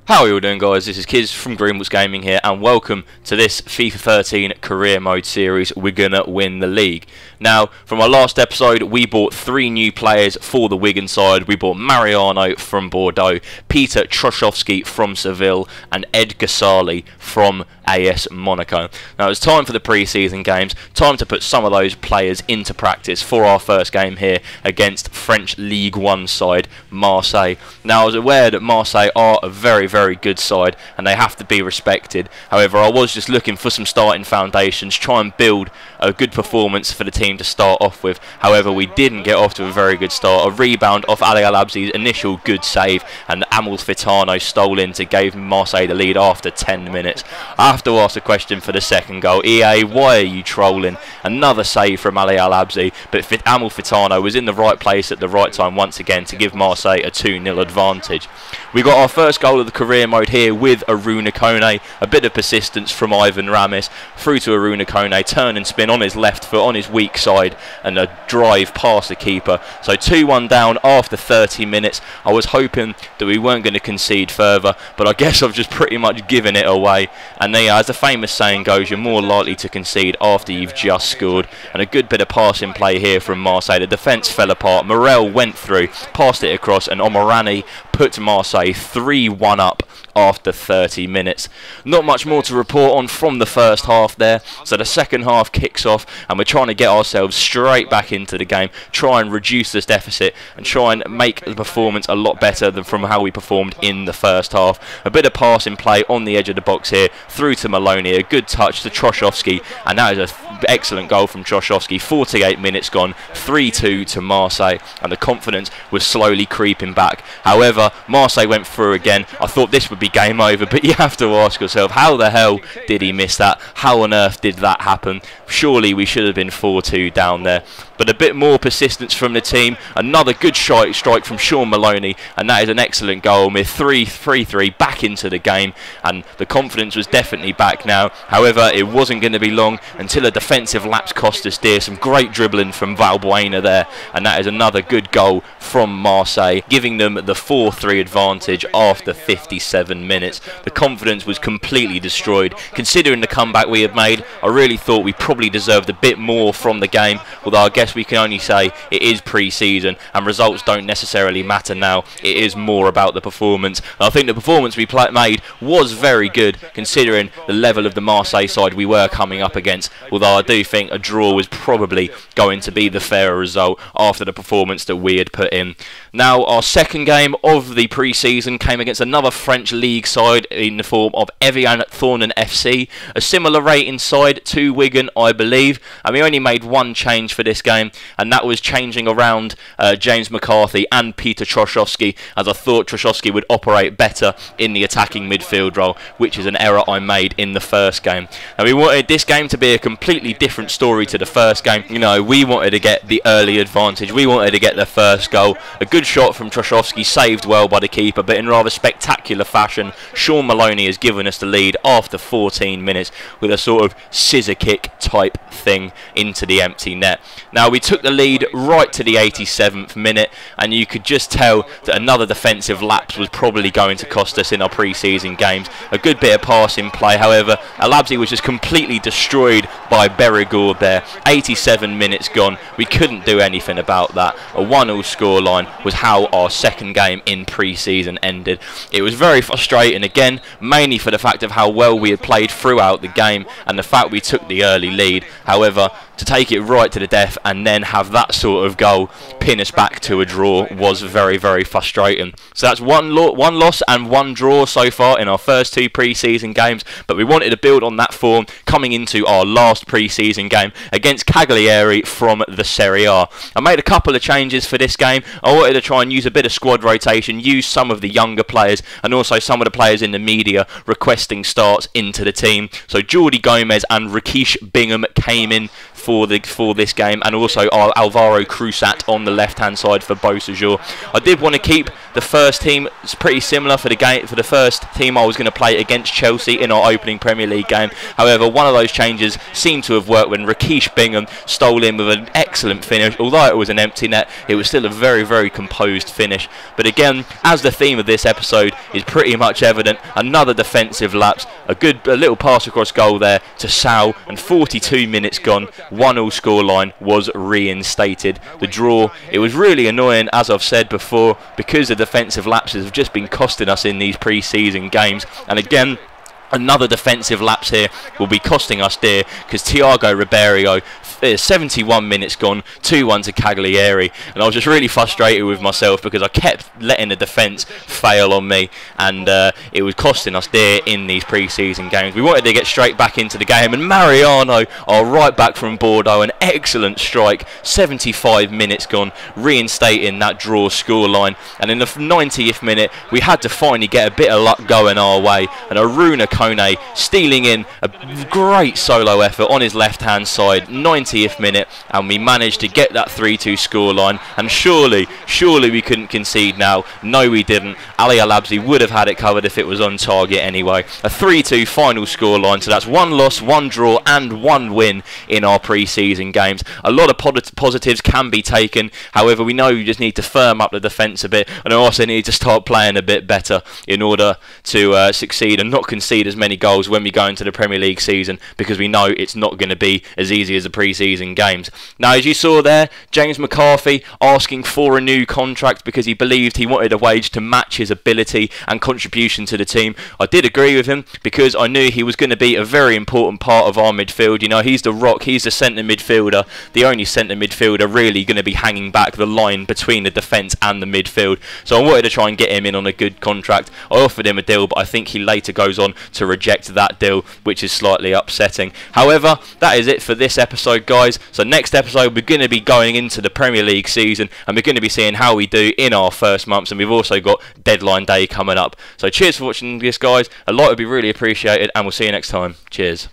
How are you all doing, guys? This is Kiz from Greenwoods Gaming here, and welcome to this FIFA 13 career mode series. We're gonna win the league. Now, from our last episode, we bought 3 new players for the Wigan side. We bought Mariano from Bordeaux, Peter Troszczowski from Seville, and Ed Gasali from AS Monaco. Now, it's time for the pre-season games, time to put some of those players into practice for our first game here against French League One side Marseille. Now, I was aware that Marseille are a very good side and they have to be respected. However, I was just looking for some starting foundations, try and build a good performance for the team to start off with. However, we didn't get off to a very good start. A rebound off Ali Al-Abzi's initial good save, and Amalfitano stole in to give Marseille the lead after 10 minutes. I have to ask a question for the second goal. EA, why are you trolling? Another save from Ali Al-Abzi, but Amalfitano was in the right place at the right time once again to give Marseille a 2-0 advantage. We got our first goal of the career mode here with Aruna Kone. A bit of persistence from Ivan Ramis through to Aruna Kone, turn and spin on his left foot on his weak side, and a drive past the keeper. So 2-1 down after 30 minutes. I was hoping that we weren't going to concede further, but I guess I've just pretty much given it away. And as the famous saying goes, you're more likely to concede after you've just scored. And a good bit of passing play here from Marseille. The defence fell apart. Morel went through, passed it across, and Omorani put Marseille 3-1 up after 30 minutes. Not much more to report on from the first half there. So the second half kicks off and we're trying to get ourselves straight back into the game, try and reduce this deficit and try and make the performance a lot better than from how we performed in the first half. A bit of passing play on the edge of the box here through to Maloney, a good touch to Troszczowski, and that is an excellent goal from Troszczowski. 48 minutes gone, 3-2 to Marseille, and the confidence was slowly creeping back. However, Marseille went through again. I thought this would be game over, but you have to ask yourself, how the hell did he miss that? How on earth did that happen? Surely we should have been 4-2 down there. But a bit more persistence from the team. Another good strike from Sean Maloney, and that is an excellent goal. We're 3-3 back into the game, and the confidence was definitely back now. However, it wasn't going to be long until a defensive lapse cost us dear. Some great dribbling from Valbuena there, and that is another good goal from Marseille, giving them the 4-3 advantage after 57 minutes. The confidence was completely destroyed. Considering the comeback we had made, I really thought we probably deserved a bit more from the game, although I guess we can only say it is pre-season and results don't necessarily matter now. It is more about the performance. And I think the performance we made was very good considering the level of the Marseille side we were coming up against, although I do think a draw was probably going to be the fairer result after the performance that we had put in. Now, our second game of the pre-season came against another French league side in the form of Evian Thornan FC, a similar rating side to Wigan, I believe, and we only made one change for this game, and that was changing around James McCarthy and Peter Troszczowski, as I thought Troszczowski would operate better in the attacking midfield role, which is an error I made in the first game. Now, we wanted this game to be a completely different story to the first game. You know, we wanted to get the early advantage, we wanted to get the first goal. A good shot from Troszczowski, saved well by the keeper, but in rather spectacular fashion, Sean Maloney has given us the lead after 14 minutes with a sort of scissor kick type thing into the empty net. Now, we took the lead right to the 87th minute, and you could just tell that another defensive lapse was probably going to cost us in our pre-season games. A good bit of passing play, however, Al-Abzi was just completely destroyed by Berrigaud there. 87 minutes gone, we couldn't do anything about that. A 1-0 scoreline was how our second game in pre-season ended. It was very frustrating again, mainly for the fact of how well we had played throughout the game and the fact we took the early lead. However, to take it right to the death and then have that sort of goal pin us back to a draw was very frustrating. So that's one loss and 1 draw so far in our first 2 pre-season games, but we wanted to build on that form coming into our last pre-season game against Cagliari from the Serie A. I made a couple of changes for this game. I wanted to try and use a bit of squad rotation, use some of the younger players and also some of the players in the media requesting starts into the team. So Jordi Gomez and Rakesh Bingham came in for this game, and also Alvaro Cruzat on the left-hand side for Beausejour. I did want to keep the first team pretty similar for the game. For the first team, I was going to play against Chelsea in our opening Premier League game. However, one of those changes seemed to have worked when Rakesh Bingham stole in with an excellent finish. Although it was an empty net, it was still a very, very composed finish. But again, as the theme of this episode is pretty much evident, another defensive lapse, a little pass across goal there to Sal, and 42 minutes gone, 1-1 scoreline was reinstated. The draw, it was really annoying, as I've said before, because the defensive lapses have just been costing us in these pre-season games. And again, another defensive lapse here will be costing us dear, because Thiago Ribeiro, 71 minutes gone, 2-1 to Cagliari, and I was just really frustrated with myself because I kept letting the defence fail on me, and it was costing us dear in these pre-season games. We wanted to get straight back into the game, and Mariano, our right back from Bordeaux, an excellent strike, 75 minutes gone, reinstating that draw scoreline. And in the 90th minute, we had to finally get a bit of luck going our way, and Aruna Kone stealing in a great solo effort on his left-hand side, 90th minute, and we managed to get that 3-2 scoreline. And surely we couldn't concede now. No, we didn't. Ali Alabzi would have had it covered if it was on target anyway. A 3-2 final scoreline, so that's 1 loss, 1 draw and 1 win in our pre-season games. A lot of positives can be taken. However, we know you just need to firm up the defence a bit, and also need to start playing a bit better in order to succeed and not concede as many goals when we go into the Premier League season, because we know it's not going to be as easy as the pre-season games. Now, as you saw there, James McCarthy asking for a new contract because he believed he wanted a wage to match his ability and contribution to the team. I did agree with him because I knew he was going to be a very important part of our midfield. You know, he's the rock, he's the centre midfielder, the only centre midfielder really going to be hanging back the line between the defence and the midfield. So I wanted to try and get him in on a good contract. I offered him a deal, but I think he later goes on to reject that deal, which is slightly upsetting. However, that is it for this episode, guys. So next episode, we're going to be going into the Premier League season, and we're going to be seeing how we do in our first months, and we've also got deadline day coming up. So cheers for watching this, guys. A like would be really appreciated, and we'll see you next time. Cheers.